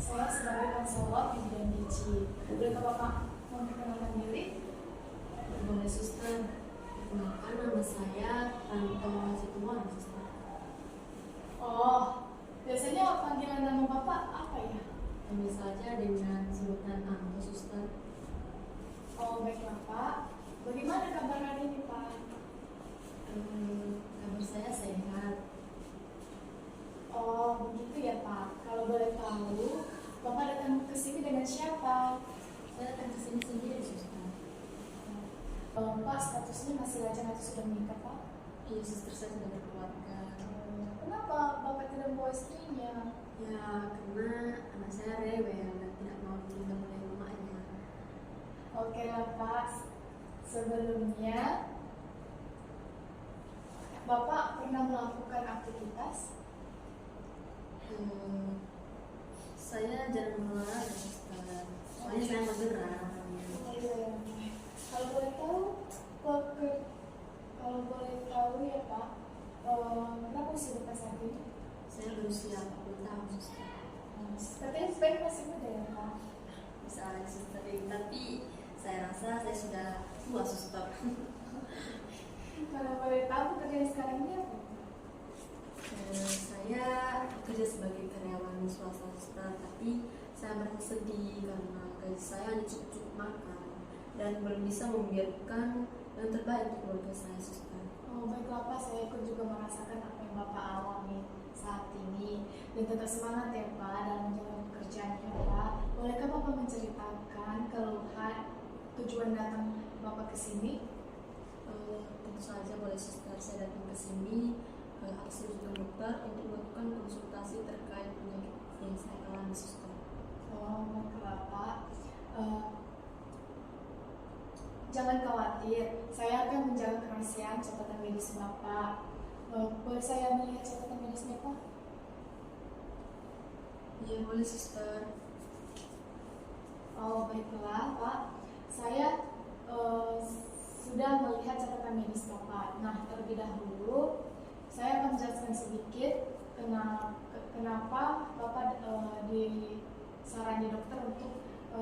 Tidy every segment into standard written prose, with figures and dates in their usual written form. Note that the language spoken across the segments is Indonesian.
Saya sebagai konselor di bidang gizi. Bolehkah Bapak memperkenalkan diri? Boleh suster, perkenalkan nama saya Tante Situmorang suster. Oh, biasanya panggilan nama Bapak apa ya? Panggil saja dengan sebutan Tante suster. Oh, baiklah Pak. Bagaimana kabar hari ini Pak? Kabar saya sehat. Oh, begitu ya Pak. Kalau boleh tahu, Bapak datang ke sini dengan siapa? Saya datang ke sini sendiri suster. Pak, statusnya masih lajang atau sudah menikah Pak? Iya suster, saya sudah berkeluarga. Kenapa Bapak tidak membawa istrinya? Ya karena anak saya rewel dan tidak mau tinggal oleh mamanya. Oke lah Pak. Sebelumnya, Bapak pernah melakukan aktivitas? Saya jarang olahraga suster. Soalnya saya mageran. Kalau boleh tahu, kalau boleh tahu ya Pak, kenapa kesibukan saat ini? Saya berusia 40 tahun suster. Katanya sebaik masih muda ya Pak. Bisa aja suster, tapi saya rasa saya sudah tua suster. Kalau boleh tahu pekerjaan sekarang ini apa? Saya bekerja sebagai karyawan swasta suster, tapi saya merasa sedih karena gaji saya hanya cukup makan dan belum bisa membiarkan yang terbaik untuk keluarga saya suster. Oh baiklah Pak, saya ikut juga merasakan apa yang Bapak alami saat ini. Dan tetap semangat ya Pak dalam menjalani pekerjaannya Pak. Bolehkah Bapak menceritakan keluhan tujuan datang Bapak ke sini? Tentu saja boleh suster, saya datang ke sini atas rujukan dokter untuk melakukan konsultasi terkait penyakit yang saya alami suster. Oh baiklah Pak. Jangan khawatir, saya akan menjaga kerahasiaan catatan medis Bapak. Boleh saya melihat catatan medisnya Pak? Iya boleh suster. Oh baiklah Pak, saya sudah melihat catatan medis Bapak. Nah terlebih dahulu saya akan menjelaskan sedikit kenapa Bapak disarani dokter untuk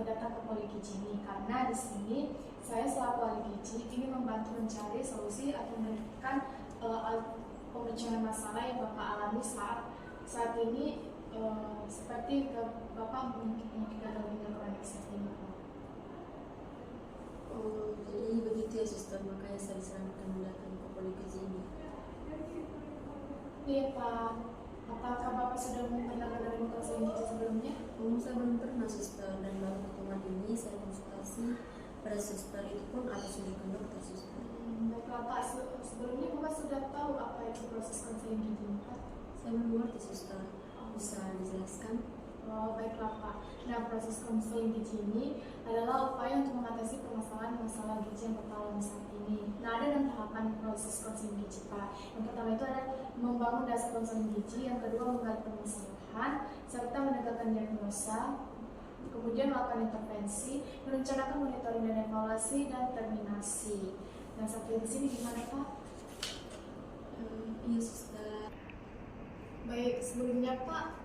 datang ke Poligizi ini. Karena di sini saya selaku ahli gizi ingin membantu mencari solusi atau memberikan pemecahan masalah yang Bapak alami saat ini, seperti Bapak mungkin gagal ginjal kronik saat ini. Oh jadi begitu ya suster, makanya saya disarankan datang ke Poligizi ini. Iya Pak, apakah Bapak sudah pernah menerima konseling gizi sebelumnya? Saya belum pernah suster, dan baru pertemuan ini saya konsultasi pada suster, itu pun atas rujukan dokter suster. Baiklah Pak, sebelumnya Bapak sudah tahu apa itu proses konseling gizi Pak? Saya belum mengerti suster, bisa dijelaskan? Oh baiklah Pak. Nah proses konseling gizi ini adalah upaya untuk mengatasi permasalahan masalah gizi yang Bapak alami saat ini. Nah ada 6 tahapan proses konseling gizi Pak. Yang pertama itu ada membangun dasar konseling gizi, yang kedua menggali permasalahan, serta menegakkan diagnosa, kemudian melakukan intervensi, merencanakan monitoring dan evaluasi, dan terminasi. Nah sampai di sini gimana Pak? Iya suster. Baik, sebelumnya Pak,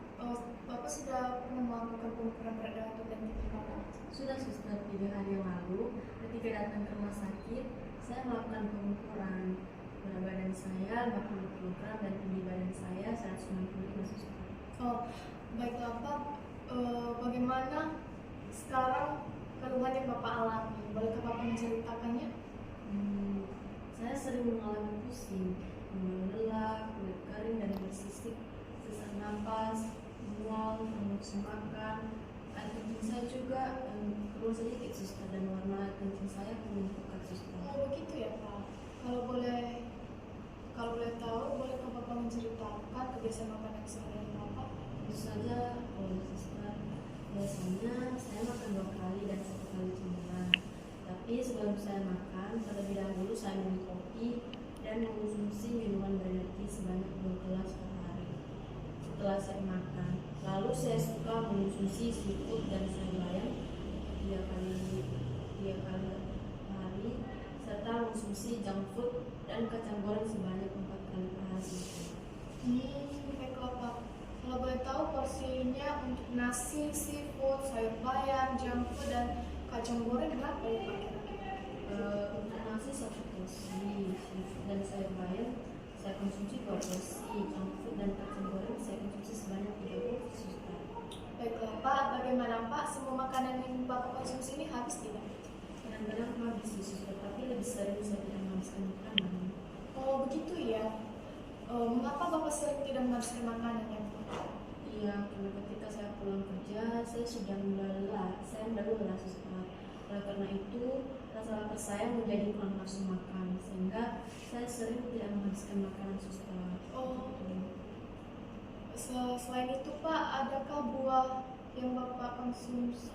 Bapak sudah pernah melakukan pengukuran berat badan dan tinggi badan? Sudah suster, 3 hari yang lalu ketika datang ke rumah sakit, saya melakukan pengukuran berat badan saya 80 kg dan tinggi badan saya 195 suster. Oh, baiklah Pak. Bagaimana sekarang keluhan yang Bapak alami? Bolehkah Bapak menceritakannya? Saya sering mengalami pusing, lelah, kulit kering dan bersisik, sesak napas, mual, nafsu makan. Air kencing saya juga keluar sedikit suster, dan warna air kencing saya kuning pekat suster. Oh, begitu ya Pak. Kalau boleh tahu, bolehkah Bapak menceritakan kebiasaan makanan sehari-hari Bapak? Tentu saja oleh suster. Biasanya saya makan 2 kali dan 1 kali cemilan. Tapi sebelum saya makan, terlebih dahulu saya minum kopi dan mengonsumsi minuman berenergi sebanyak 2 gelas per hari setelah saya makan. Lalu saya suka mengonsumsi seafood dan sayur bayam 3 kali hari, serta mengonsumsi junk food dan kacang goreng sebanyak 4 kali per hari. Baiklah Pak. Kalau boleh tahu porsinya untuk nasi, seafood, sayur bayam, junk food, dan kacang goreng berapa ya Pak kira-kira? Untuk nasi 1 porsi, seafood dan sayur bayam saya konsumsi 2 porsi, junk food dan kacang goreng saya konsumsi sebanyak 3 porsi. Baiklah Pak, bagaimana Pak? Semua makanan yang Bapak konsumsi ini habis tidak? Kadang-kadang habis suster, tapi lebih sering saya tidak menghabiskan makanan. Oh begitu ya. Mengapa Bapak sering tidak menghabiskan makanan ya Pak? Iya, karena ketika saya pulang kerja saya sudah mulai lelah, suster. Oleh karena itu rasa lapar saya menjadi kurang nafsu makan, sehingga saya sering tidak menghabiskan makanan suster. Oh, selain itu Pak, adakah buah yang Bapak konsumsi?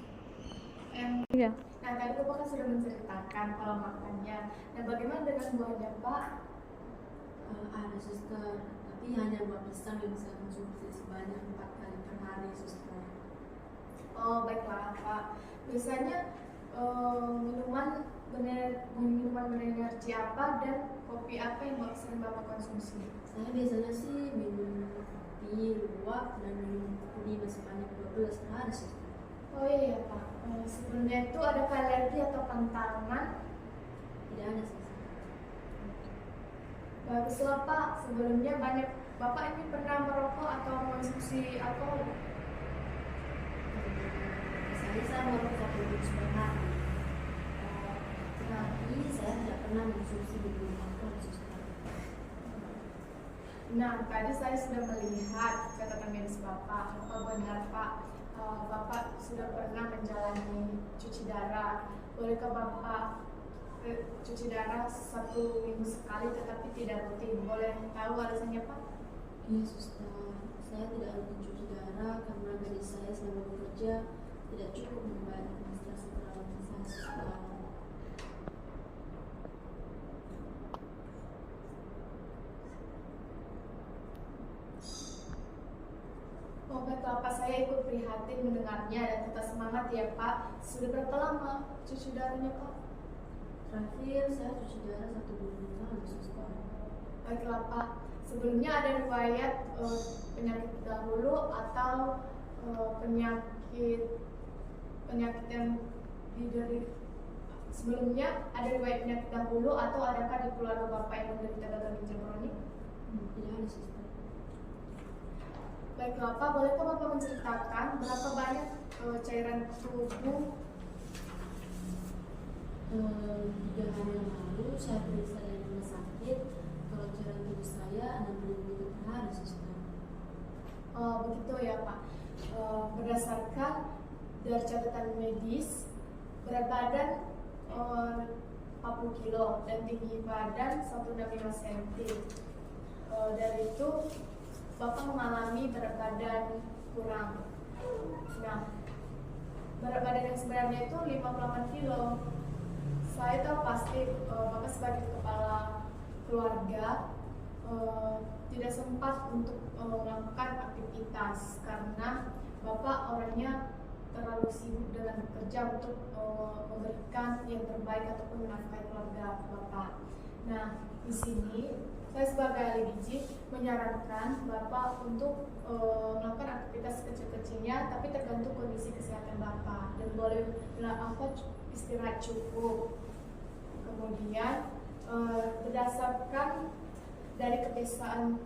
Iya. Nah tadi Bapak kan sudah menceritakan kalau makannya. Nah bagaimana dengan buahnya Pak? Ada suster, tapi hanya buah pisang yang saya konsumsi sebanyak 4 kali per hari suster. Oh baiklah Pak. Biasanya minuman berenergi apa dan kopi apa yang sering Bapak konsumsi? Saya biasanya sih minum kopi luwak dan minum kopi sebanyak 12 per hari suster. Oh iya Pak. Sebelumnya itu ada alergi atau pantangan? Tidak ada suster. Baguslah Pak. Sebelumnya Bapak ini pernah merokok atau mengonsumsi alkohol? Misalnya saya merokok 1 bungkus per hari, tapi saya tidak pernah mengonsumsi minuman alkohol suster. Nah, tadi saya sudah melihat catatan medis Bapak. Apa benar Pak, Bapak sudah pernah menjalani cuci darah? Bolehkah Bapak cuci darah 1 minggu sekali tetapi tidak rutin? Boleh tahu alasannya Pak? Iya suster, saya tidak rutin cuci darah karena gaji saya selama bekerja tidak cukup membayar administrasi perawatan saya suster. Oh baiklah Pak, saya ikut prihatin mendengarnya dan tetap semangat ya Pak. Sudah berapa lama cuci darahnya Pak? Terakhir saya cuci darah 1 bulan yang lalu suster. Baiklah Pak, sebelumnya ada riwayat penyakit dahulu atau penyakit yang diderita? Sebelumnya ada riwayat penyakit dahulu atau adakah di keluarga Bapak yang menderita gagal ginjal kronik? Tidak ada suster. Baiklah Pak, bolehkah Bapak menceritakan berapa banyak cairan tubuh? 3 hari yang lalu saya periksa dari rumah sakit, kalau cairan tubuh saya 60 ml per hari suster. Begitu ya Pak. Berdasarkan dari catatan medis, berat badan 40 kilo dan tinggi badan 165 cm. Dari itu Bapak mengalami berat badan kurang. Nah, berat badan yang sebenarnya itu 58 kilo. Saya tahu pasti Bapak sebagai kepala keluarga tidak sempat untuk melakukan aktivitas karena Bapak orangnya terlalu sibuk dengan bekerja untuk memberikan yang terbaik ataupun menafkahi keluarga Bapak. Nah, di sini saya sebagai ahli gizi menyarankan Bapak untuk melakukan aktivitas kecil-kecilnya, tapi tergantung kondisi kesehatan Bapak dan boleh istirahat cukup. Kemudian berdasarkan dari kebiasaan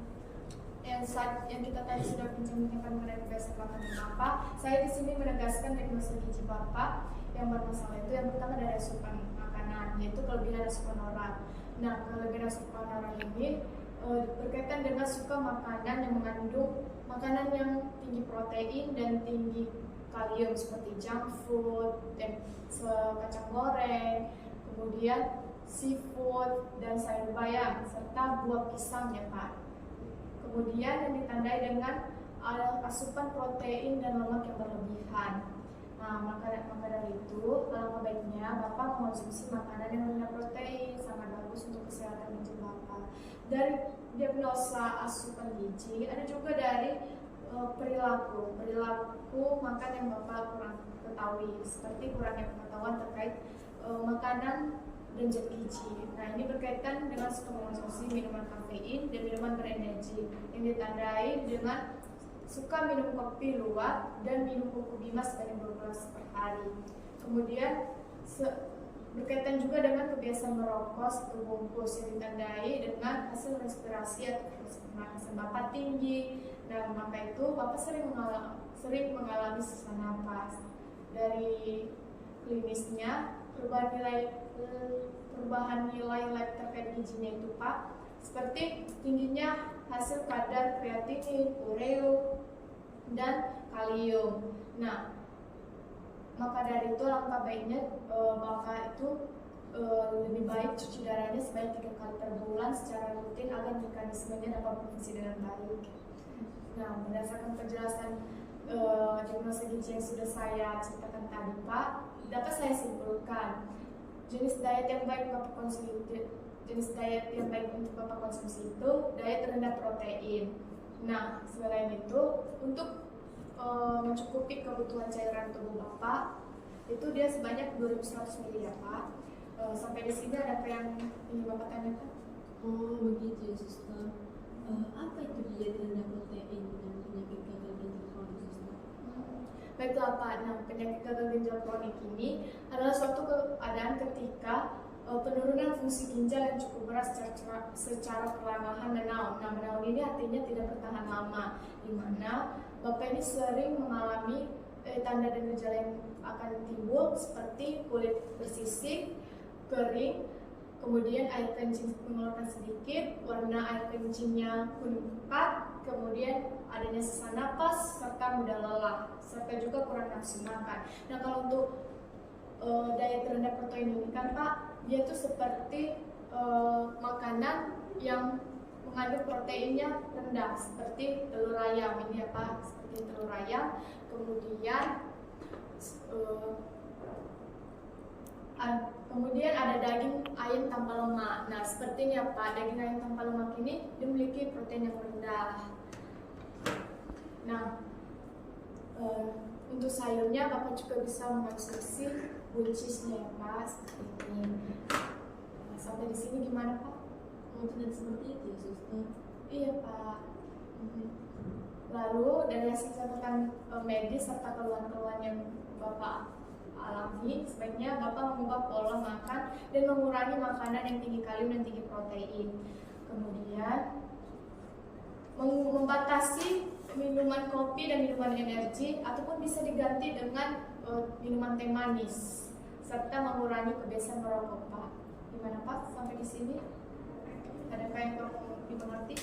yang kita tadi sudah bincang-bincangkan mengenai kebiasaan makanan Bapak, saya di sini menegaskan diagnosa gizi Bapak yang bermasalah itu yang pertama dari asupan makanan, yaitu kelebihan asupan orang. Nah, kelebihan asupan orang ini berkaitan dengan suka makanan yang mengandung makanan yang tinggi protein dan tinggi kalium seperti junk food dan kacang goreng, kemudian seafood dan sayur bayam serta buah pisang ya Pak. Kemudian yang ditandai dengan asupan protein dan lemak yang berlebihan. Nah, maka dari itu alangkah baiknya Bapak mengonsumsi makanan yang rendah protein, sangat bagus untuk kesehatan gizi Bapak. Dari diagnosa asupan gizi ada juga dari perilaku makan yang Bapak kurang ketahui, seperti kurangnya pengetahuan terkait makanan dan zat gizi. Nah, ini berkaitan dengan suka mengonsumsi minuman kafein dan minuman berenergi yang ditandai dengan suka minum kopi luwak dan minum buku Bima sebanyak 2 gelas per hari. Kemudian berkaitan juga dengan kebiasaan merokok 1 bungkus yang ditandai dengan hasil respirasi atau pernafasan Bapak tinggi. Nah, maka itu Bapak sering mengalami sesak napas. Dari klinisnya, perubahan nilai lab terkait gizinya itu Pak, seperti tingginya hasil kadar kreatinin, ureu, dan kalium. Nah, maka dari itu langkah baiknya Bapak itu lebih baik cuci darahnya sebanyak 3 kali per bulan secara rutin agar mekanismenya dapat berfungsi dengan baik. Nah, berdasarkan penjelasan diagnosa gizi yang sudah saya ceritakan tadi Pak, dapat saya simpulkan jenis diet yang baik Bapak konsumsi. Jenis diet yang baik untuk Bapak konsumsi itu diet rendah protein. Nah, selain itu untuk mencukupi kebutuhan cairan tubuh Bapak itu dia sebanyak 2100 ml ya Pak. Sampai di sini ada apa yang ingin Bapak tanyakan? Oh begitu ya suster. Apa itu diet rendah protein dan penyakit gagal ginjal kronik suster? Baiklah Pak, nah penyakit gagal ginjal kronik ini adalah suatu keadaan ketika penurunan fungsi ginjal yang cukup berat secara perlahan menaun. Nah, menaun ini artinya tidak bertahan lama, di mana Bapak ini sering mengalami tanda dan gejala yang akan timbul seperti kulit bersisik, kering, kemudian air kencing mengeluarkan sedikit, warna air kencingnya kuning pekat, kemudian adanya sesak napas serta mudah lelah, serta juga kurang nafsu makan. Nah, kalau untuk diet rendah protein ini kan Pak, dia tuh seperti makanan yang mengandung proteinnya rendah seperti telur ayam ini ya Pak, seperti telur ayam, kemudian ada daging ayam tanpa lemak. Nah, seperti ini ya Pak, daging ayam tanpa lemak ini memiliki protein yang rendah. Nah, untuk sayurnya Bapak juga bisa mengonsumsi buncisnya ya Pak, seperti ini. Nah, sampai di sini gimana Pak? Oh tidak seperti itu ya suster. Iya Pak. Lalu dari hasil catatan medis serta keluhan-keluhan yang Bapak alami, sebaiknya Bapak mengubah pola makan dan mengurangi makanan yang tinggi kalium dan tinggi protein. Kemudian membatasi minuman kopi dan minuman energi ataupun bisa diganti dengan minuman teh manis serta mengurangi kebiasaan merokok Pak. Gimana Pak? Sampai di sini ada apa yang perlu dimengerti?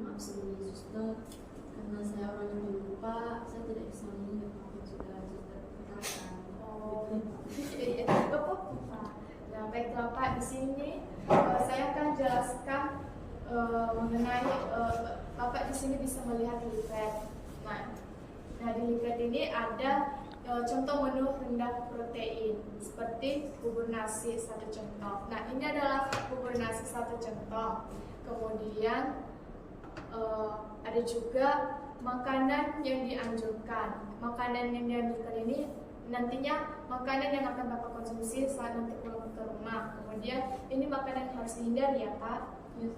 Maaf sebelumnya suster, karena saya orang yang pelupa, saya tidak bisa mengingat apa yang sudah suster katakan. Oh, iya, Pak. Nah, baiklah Pak, di sini saya akan jelaskan mengenai Bapak di sini bisa melihat leaflet. Nah di leaflet ini ada contoh menu rendah protein seperti bubur nasi 1 centong. Nah, ini adalah bubur nasi 1 centong. Kemudian ada juga makanan yang dianjurkan. Makanan yang dianjurkan ini nantinya makanan yang akan Bapak konsumsi saat nanti pulang ke rumah. Kemudian ini makanan yang harus dihindari ya Pak. Ya,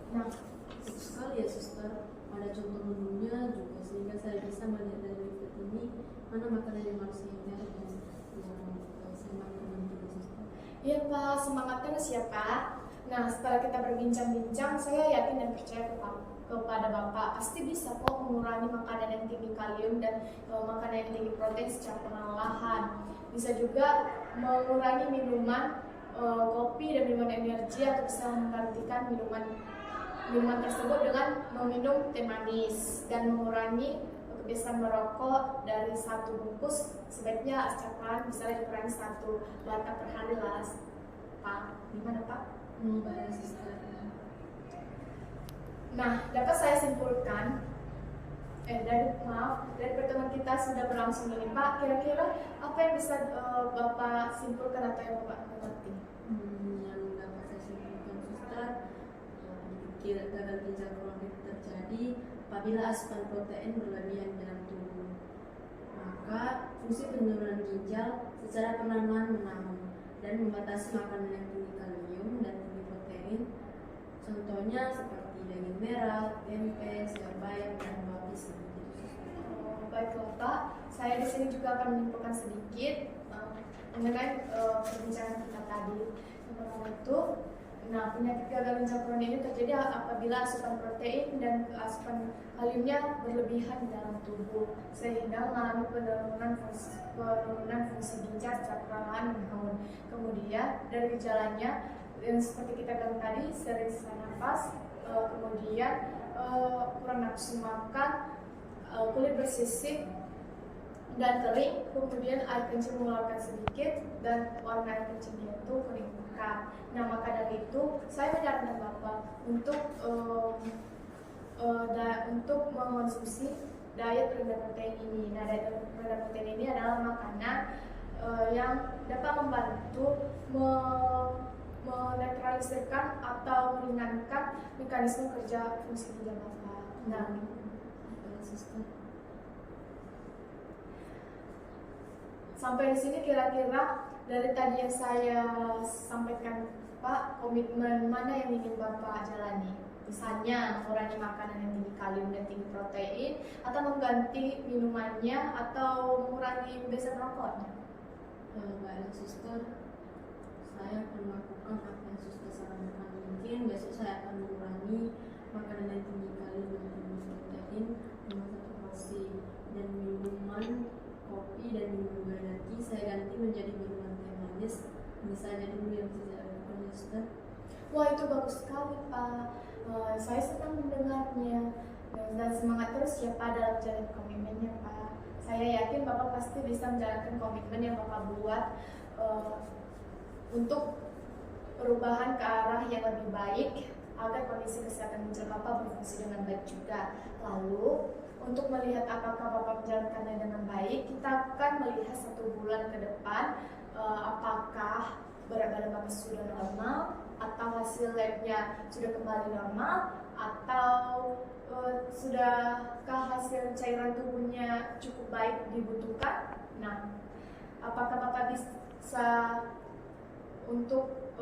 nah, bagus sekali ya suster. Ada contoh menunya juga sehingga saya bisa melihat dari leaflet ini mana makanan yang harus dihindari dan yang saya makan juga suster. Iya Pak, semangat terus ya Pak. Nah, setelah kita berbincang-bincang, saya yakin dan percaya kepada Bapak pasti bisa kok mengurangi makanan yang tinggi kalium dan makanan yang tinggi protein secara perlahan. Bisa juga mengurangi minuman kopi dan minuman energi atau bisa menggantikan minuman tersebut dengan meminum teh manis dan mengurangi kebiasaan merokok dari 1 bungkus sebaiknya secara misalnya dikurangi 1 batang per hari lah Pak. Gimana Pak? Baik suster. Nah, dapat saya simpulkan dari pertemuan kita sudah berlangsung ini Pak, kira-kira apa yang bisa Bapak simpulkan atau yang Bapak mengerti? Yang dapat saya simpulkan suster, gagal ginjal kronik terjadi apabila asupan protein berlebihan dalam tubuh. Maka fungsi penurunan ginjal secara perlahan menaun dan membatasi makanan yang tinggi kalium dan tinggi protein. Contohnya seperti daging merah, tempe, sayur bayam, dan babi sedikit. Baiklah Pak, saya di sini juga akan menyimpulkan sedikit mengenai perbincangan kita tadi. Yang pertama itu, penyakit gagal ginjal kronis ini terjadi apabila asupan protein dan asupan kaliumnya berlebihan di dalam tubuh, sehingga mengalami penurunan fungsi ginjal secara perlahan menurun. Kemudian dari gejalanya yang seperti kita bilang tadi, sering sesak nafas, kemudian kurang nafsu makan, kulit bersisik dan kering, kemudian air kencing mengeluarkan sedikit dan warna air kencingnya itu kuning pekat. Nah, maka dari itu saya menyarankan Bapak untuk mengonsumsi diet rendah protein ini. Nah, diet rendah protein ini adalah makanan yang dapat membantu menetralisirkan atau meringankan mekanisme kerja fungsi ginjal Bapak. Nah, sampai di sini kira-kira dari tadi yang saya sampaikan Pak, komitmen mana yang ingin Bapak jalani? Misalnya mengurangi makanan yang tinggi kalium dan tinggi protein, atau mengganti minumannya, atau mengurangi kebiasaan rokoknya? Baiklah suster, saya akan melakukan apa yang suster sarankan. Mungkin besok saya akan mengurangi makanan yang tinggi kalium dan tinggi protein dengan 1 porsi, dan minuman kopi dan minuman berganti saya ganti menjadi minuman teh manis, misalnya dulu yang tidak ada suster. Wah, itu bagus sekali Pak. Saya senang mendengarnya dan semangat terus ya Pak dalam menjalani komitmennya Pak. Saya yakin Bapak pasti bisa menjalankan komitmen yang Bapak buat untuk perubahan ke arah yang lebih baik agar kondisi kesehatan ginjal Bapak berfungsi dengan baik juga. Lalu untuk melihat apakah Bapak menjalankannya dengan baik, kita akan melihat 1 bulan ke depan apakah berat badan Bapak sudah normal, atau hasil labnya sudah kembali normal, atau sudahkah hasil cairan tubuhnya cukup baik dibutuhkan. Nah, apakah Bapak bisa untuk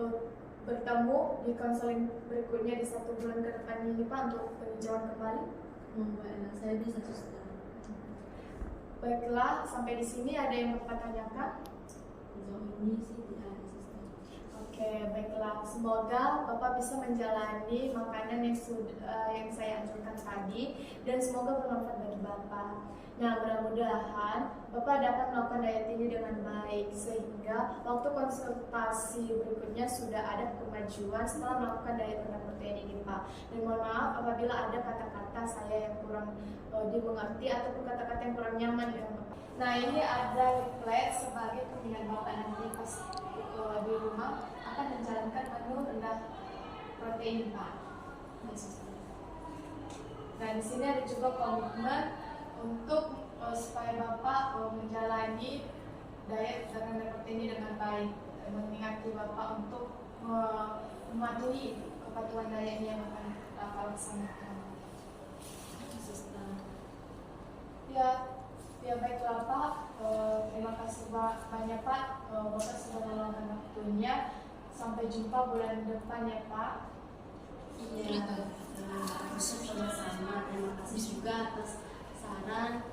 bertemu di konseling berikutnya di 1 bulan ke depan ini Pak untuk peninjauan kembali? Baiklah, saya bisa suster. Baiklah, sampai di sini ada yang Bapak tanyakan? Sejauh ini sih tidak ada suster. Oke, baiklah. Semoga Bapak bisa menjalani makanan yang saya anjurkan tadi, dan semoga bermanfaat bagi Bapak. Nah, mudah-mudahan Bapak dapat melakukan diet ini dengan baik, sehingga waktu konsultasi berikutnya sudah ada kemajuan setelah melakukan diet rendah protein ini Pak. Dan mohon maaf apabila ada kata-kata saya yang kurang dimengerti ataupun kata-kata yang kurang nyaman dengan Bapak. Nah, ini ada leaflet sebagai pemilihan Bapak nanti pas di rumah akan menjalankan menu rendah protein Pak. Nah, di sini ada juga komitmen untuk supaya Bapak menjalani diet rendah protein ini dengan baik, mengingati Bapak untuk mematuhi kepatuhan diet yang akan Bapak laksanakan. Ya baiklah Pak, terima kasih banyak Pak, Bapak sudah meluangkan waktunya. Sampai jumpa bulan depan ya Pak. Iya, sama-sama. Terima kasih juga atas saran